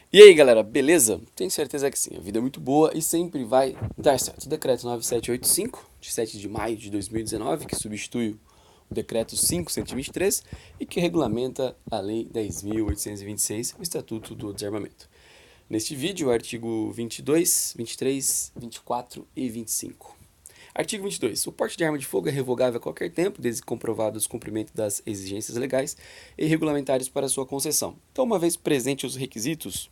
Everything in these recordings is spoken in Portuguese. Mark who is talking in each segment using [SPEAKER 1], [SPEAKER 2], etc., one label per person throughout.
[SPEAKER 1] E aí, galera, beleza? Tenho certeza que sim, a vida é muito boa e sempre vai dar certo. O decreto 9785, de 7 de maio de 2019, que substitui o decreto 523 e que regulamenta a lei 10.826, o Estatuto do Desarmamento. Neste vídeo, o artigo 22, 23, 24 e 25. Artigo 22. O porte de arma de fogo é revogável a qualquer tempo, desde comprovado o descumprimento das exigências legais e regulamentares para sua concessão. Então, uma vez presentes os requisitos,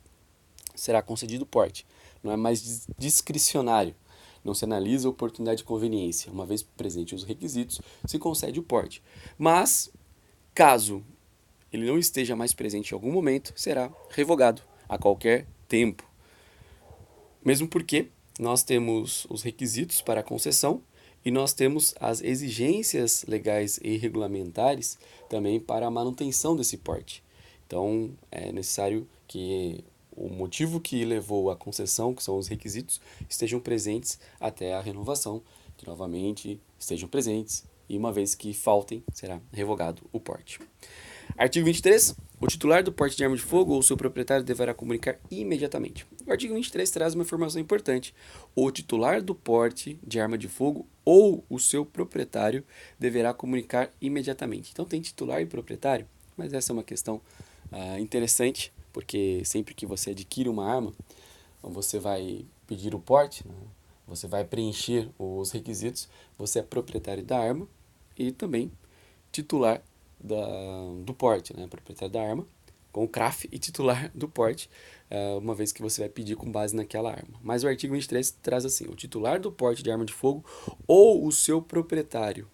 [SPEAKER 1] será concedido o porte. Não é mais discricionário. Não se analisa a oportunidade de conveniência. Uma vez presente os requisitos, se concede o porte. Mas, caso ele não esteja mais presente em algum momento, será revogado a qualquer tempo. Mesmo porque nós temos os requisitos para a concessão e nós temos as exigências legais e regulamentares também para a manutenção desse porte. Então, é necessário que o motivo que levou à concessão, que são os requisitos, estejam presentes até a renovação, que novamente estejam presentes, e uma vez que faltem, será revogado o porte. Artigo 23. O titular do porte de arma de fogo ou seu proprietário deverá comunicar imediatamente. O artigo 23 traz uma informação importante. O titular do porte de arma de fogo ou o seu proprietário deverá comunicar imediatamente. Então tem titular e proprietário, mas essa é uma questão interessante, porque sempre que você adquire uma arma, você vai pedir o porte, né? Você vai preencher os requisitos, você é proprietário da arma e também titular do porte, né? Proprietário da arma, com o CRAF e titular do porte, uma vez que você vai pedir com base naquela arma. Mas o artigo 23 traz assim: o titular do porte de arma de fogo ou o seu proprietário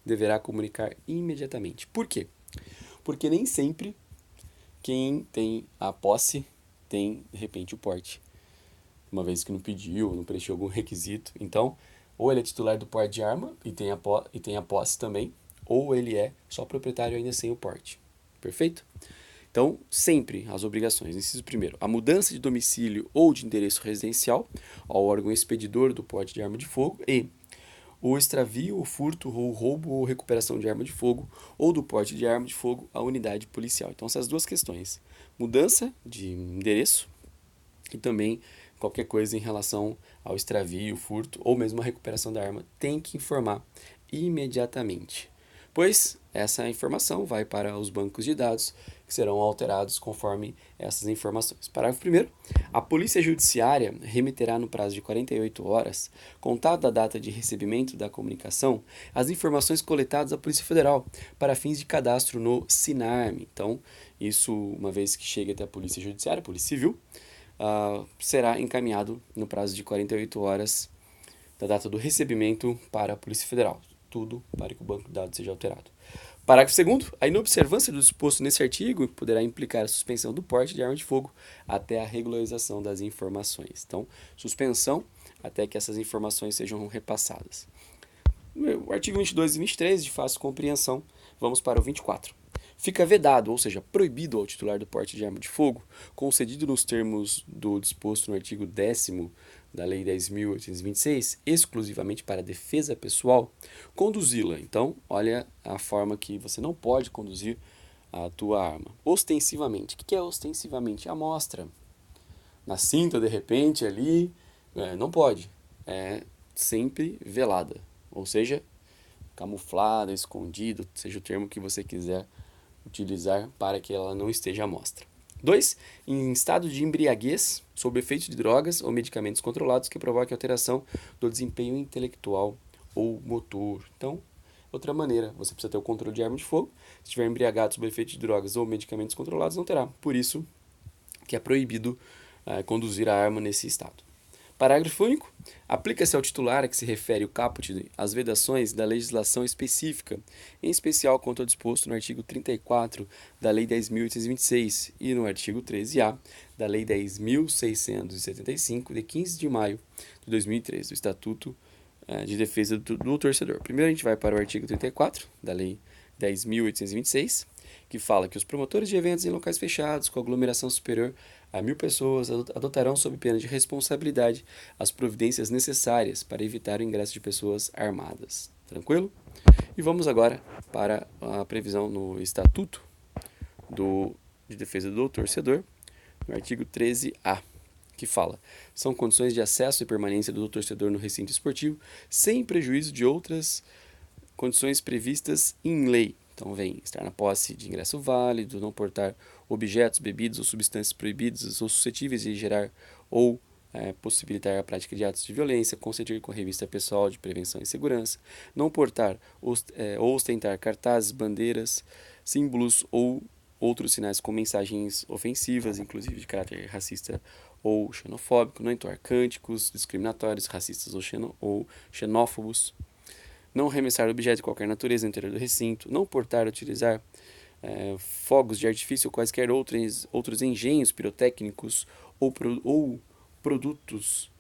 [SPEAKER 1] deverá comunicar imediatamente. Por quê? Porque nem sempre quem tem a posse tem, de repente, o porte, uma vez que não pediu, não preencheu algum requisito. Então, ou ele é titular do porte de arma e tem a posse também, ou ele é só proprietário ainda sem o porte. Perfeito? Então, sempre as obrigações. Inciso primeiro, a mudança de domicílio ou de endereço residencial ao órgão expedidor do porte de arma de fogo e o extravio, o furto, ou roubo ou recuperação de arma de fogo ou do porte de arma de fogo à unidade policial. Então, essas duas questões. Mudança de endereço e também qualquer coisa em relação ao extravio, furto ou mesmo a recuperação da arma tem que informar imediatamente, pois essa informação vai para os bancos de dados que serão alterados conforme essas informações. Parágrafo 1º. A Polícia Judiciária remeterá no prazo de 48 horas, contado da data de recebimento da comunicação, as informações coletadas à Polícia Federal para fins de cadastro no SINARM. Então, isso, uma vez que chegue até a Polícia Judiciária, Polícia Civil, será encaminhado no prazo de 48 horas da data do recebimento para a Polícia Federal. Tudo para que o banco de dados seja alterado. Parágrafo 2º. A inobservância do disposto nesse artigo poderá implicar a suspensão do porte de arma de fogo até a regularização das informações. Então, suspensão até que essas informações sejam repassadas. O artigo 22 e 23, de fácil compreensão, vamos para o 24. Fica vedado, ou seja, proibido ao titular do porte de arma de fogo, concedido nos termos do disposto no artigo 10º da Lei 10.826, exclusivamente para defesa pessoal, conduzi-la. Então, olha a forma que você não pode conduzir a tua arma. Ostensivamente. O que é ostensivamente? A mostra. Na cinta, de repente, ali, não pode. É sempre velada. Ou seja, camuflada, escondido, seja o termo que você quiser utilizar para que ela não esteja à mostra. 2. Em estado de embriaguez, sob efeito de drogas ou medicamentos controlados que provoquem alteração do desempenho intelectual ou motor. Então, outra maneira, você precisa ter o controle de arma de fogo. Se estiver embriagado sob efeito de drogas ou medicamentos controlados, não terá. Por isso que é proibido conduzir a arma nesse estado. Parágrafo único. Aplica-se ao titular a que se refere o caput as vedações da legislação específica, em especial quanto ao disposto no artigo 34 da Lei 10.826 e no artigo 13A da Lei 10.675, de 15 de maio de 2013, do Estatuto de Defesa do Torcedor. Primeiro a gente vai para o artigo 34 da Lei 10.826, que fala que os promotores de eventos em locais fechados com aglomeração superior a 1.000 pessoas adotarão, sob pena de responsabilidade, as providências necessárias para evitar o ingresso de pessoas armadas. Tranquilo? E vamos agora para a previsão no Estatuto de Defesa do Torcedor, no artigo 13A, que fala: são condições de acesso e permanência do torcedor no recinto esportivo, sem prejuízo de outras condições previstas em lei. Então vem estar na posse de ingresso válido, não portar objetos, bebidas ou substâncias proibidas ou suscetíveis de gerar ou possibilitar a prática de atos de violência, consentir com a revista pessoal de prevenção e segurança, não portar ou ostentar cartazes, bandeiras, símbolos ou outros sinais com mensagens ofensivas, inclusive de caráter racista ou xenofóbico, não entoar cânticos discriminatórios, racistas ou xenófobos, não arremessar objetos de qualquer natureza no interior do recinto, não portar ou utilizar fogos de artifício ou quaisquer outros engenhos pirotécnicos ou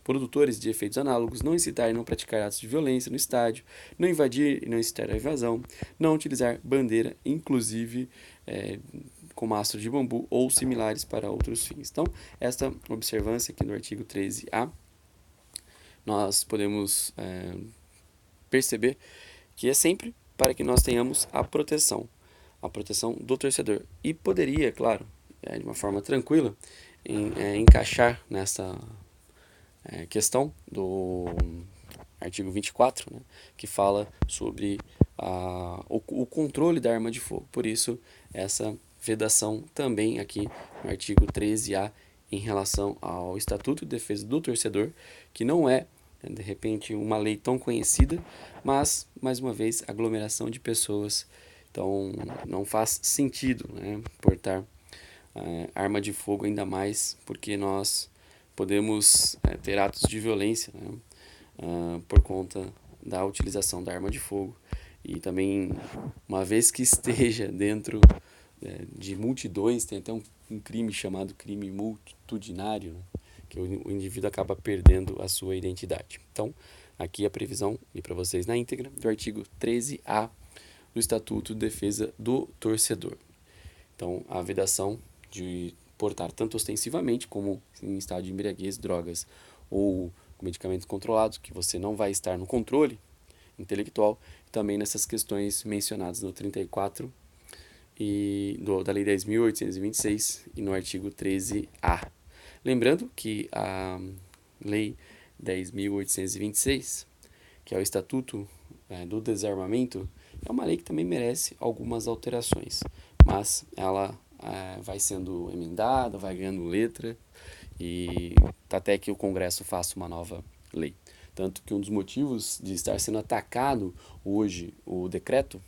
[SPEAKER 1] produtores de efeitos análogos, não incitar e não praticar atos de violência no estádio, não invadir e não incitar a invasão, não utilizar bandeira, inclusive com mastro de bambu ou similares para outros fins. Então, esta observância aqui no artigo 13A, nós podemos perceber que é sempre para que nós tenhamos a proteção do torcedor. E poderia, claro, de uma forma tranquila, encaixar nessa questão do artigo 24, né, que fala sobre o controle da arma de fogo. Por isso, essa vedação também aqui no artigo 13A em relação ao Estatuto de Defesa do Torcedor, que não é, de repente, uma lei tão conhecida, mas, mais uma vez, aglomeração de pessoas. Então, não faz sentido, né, portar arma de fogo, ainda mais porque nós podemos ter atos de violência, né, por conta da utilização da arma de fogo. E também, uma vez que esteja dentro de multidões, tem até um crime chamado crime multitudinário, né, que o indivíduo acaba perdendo a sua identidade. Então, aqui a previsão, e para vocês na íntegra, do artigo 13A do Estatuto de Defesa do Torcedor. Então, a vedação de portar tanto ostensivamente como em estado de embriaguez, drogas ou medicamentos controlados, que você não vai estar no controle intelectual, também nessas questões mencionadas no 34 da Lei 10.826 e no artigo 13A. Lembrando que a Lei 10.826, que é o Estatuto do Desarmamento, é uma lei que também merece algumas alterações, mas ela vai sendo emendada, vai ganhando letra e até que o Congresso faça uma nova lei. Tanto que um dos motivos de estar sendo atacado hoje o decreto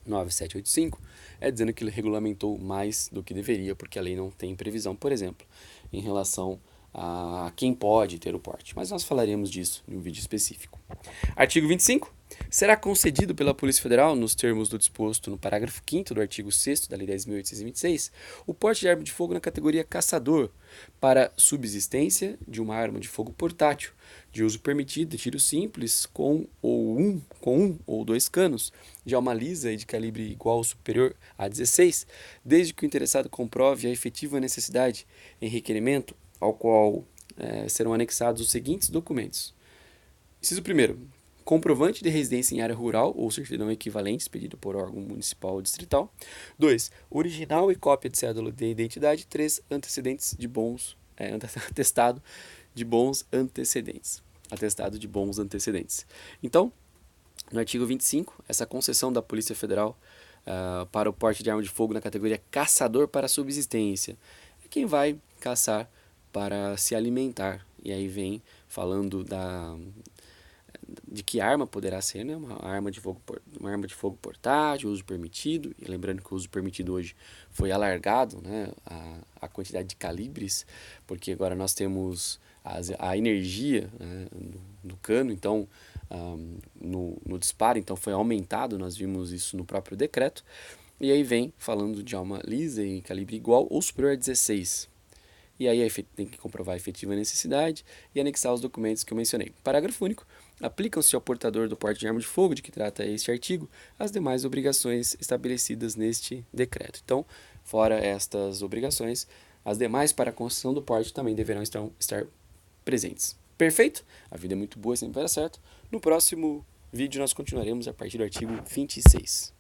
[SPEAKER 1] 9785 é dizendo que ele regulamentou mais do que deveria, porque a lei não tem previsão, por exemplo, em relação a quem pode ter o porte. Mas nós falaremos disso em um vídeo específico. Artigo 25. Será concedido pela Polícia Federal, nos termos do disposto no parágrafo 5º do artigo 6º da Lei 10.826, o porte de arma de fogo na categoria caçador para subsistência de uma arma de fogo portátil, de uso permitido de tiro simples com um ou dois canos, de alma lisa e de calibre igual ou superior a 16, desde que o interessado comprove a efetiva necessidade em requerimento ao qual serão anexados os seguintes documentos. Inciso 1º. Comprovante de residência em área rural ou certidão equivalente expedido por órgão municipal ou distrital. 2. Original e cópia de cédula de identidade. 3. Antecedentes de bons... atestado de bons antecedentes. Atestado de bons antecedentes. Então, no artigo 25, essa concessão da Polícia Federal para o porte de arma de fogo na categoria caçador para subsistência é quem vai caçar para se alimentar. E aí vem falando de que arma poderá ser, né? Uma arma de fogo portátil, uso permitido. E lembrando que o uso permitido hoje foi alargado, né? A quantidade de calibres, porque agora nós temos a energia, né, do cano, então no disparo, então foi aumentado, nós vimos isso no próprio decreto. E aí vem falando de arma lisa e calibre igual ou superior a 16. E aí tem que comprovar a efetiva necessidade e anexar os documentos que eu mencionei. Parágrafo único. Aplicam-se ao portador do porte de arma de fogo, de que trata este artigo, as demais obrigações estabelecidas neste decreto. Então, fora estas obrigações, as demais para a concessão do porte também deverão estar presentes. Perfeito? A vida é muito boa, sempre vai dar certo. No próximo vídeo nós continuaremos a partir do artigo 26.